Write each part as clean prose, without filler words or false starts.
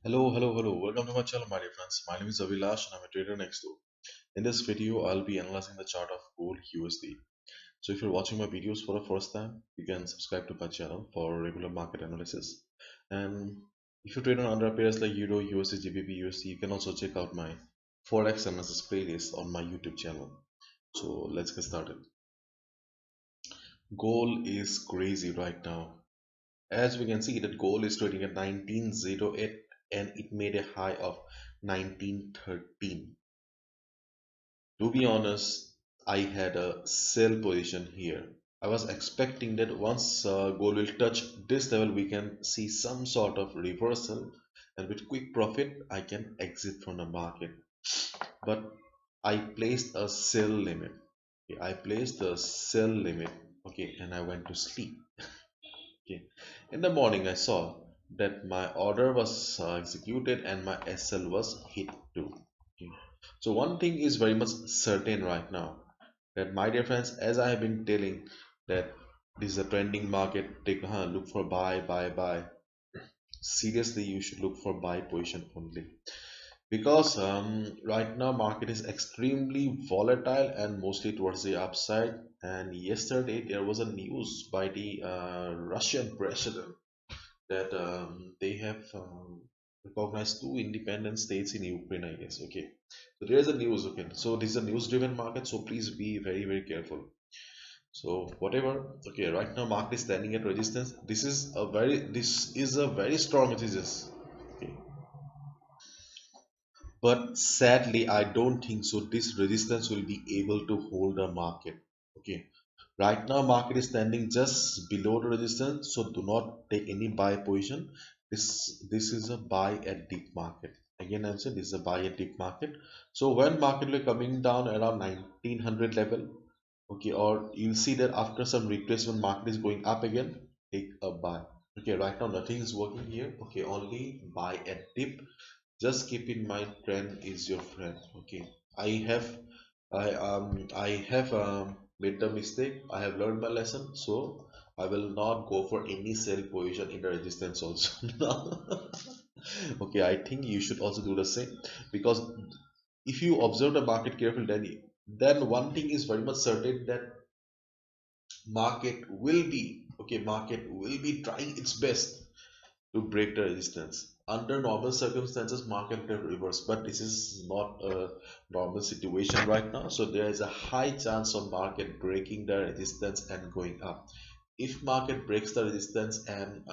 Hello. Welcome to my channel, my dear friends. My name is Avilash and I'm a trader in XAU. In this video, I'll be analyzing the chart of gold USD. So if you're watching my videos for the first time, you can subscribe to my channel for regular market analysis. And if you trade on other pairs like Euro, USD, GBP, USD, you can also check out my Forex analysis playlist on my YouTube channel. So let's get started. Gold is crazy right now. As we can see that gold is trading at 1908 and it made a high of 1913. To be honest, I had a sell position here. I was expecting that once gold will touch this level, we can see some sort of reversal, and with quick profit, I can exit from the market. But I placed a sell limit. Okay, I placed a sell limit. Okay, and I went to sleep. Okay. In the morning, I saw that my order was executed and my SL was hit too. Okay. So one thing is very much certain right now that my dear friends, as I have been telling that this is a trending market, take look for buy. Seriously, you should look for buy position only because right now market is extremely volatile and mostly towards the upside. And yesterday there was a news by the Russian president that they have recognized two independent states in Ukraine, I guess. Okay, so there's a news. Okay, so this is a news-driven market, so please be very careful. So whatever. Okay, right now market is standing at resistance. This is a very strong resistance. Okay, but sadly, I don't think so. This resistance will be able to hold the market. Okay, right now market is standing just below the resistance, so do not take any buy position. This is a buy at deep market. Again, I'm saying this is a buy at deep market. So when market will be coming down around 1900 level, okay, or you'll see that after some retracement market is going up again, take a buy. Okay, right now nothing is working here. Okay, only buy at dip. Just keep in mind trend is your friend. Okay, i have I have made the mistake. I have learned my lesson, so I will not go for any sell position in the resistance also now. Okay, I think you should also do the same because if you observe the market carefully, then one thing is very much certain that market will be trying its best to break the resistance. Under normal circumstances, market can reverse, but this is not a normal situation right now. So there is a high chance of market breaking the resistance and going up. If market breaks the resistance and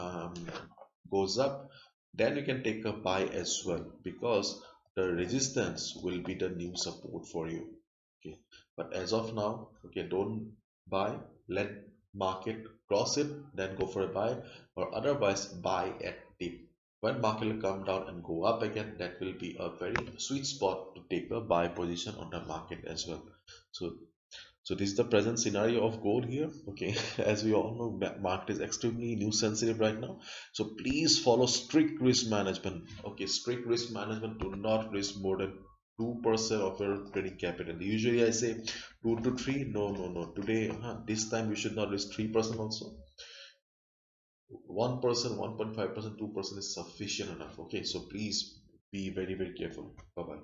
goes up, then you can take a buy as well because the resistance will be the new support for you. Okay, but as of now, okay, don't buy. Let market cross it, then go for a buy, or otherwise buy at dip. When market will come down and go up again, that will be a very sweet spot to take a buy position on the market as well. So so this is the present scenario of gold here. Okay, as we all know, market is extremely news sensitive right now. So please follow strict risk management. Okay, strict risk management. Do not risk more than 2% of your trading capital. Usually I say 2 to 3. No. Today, this time you should not risk 3% also. 1%, 1.5%, 2% is sufficient enough. Okay, so please be very careful. Bye bye.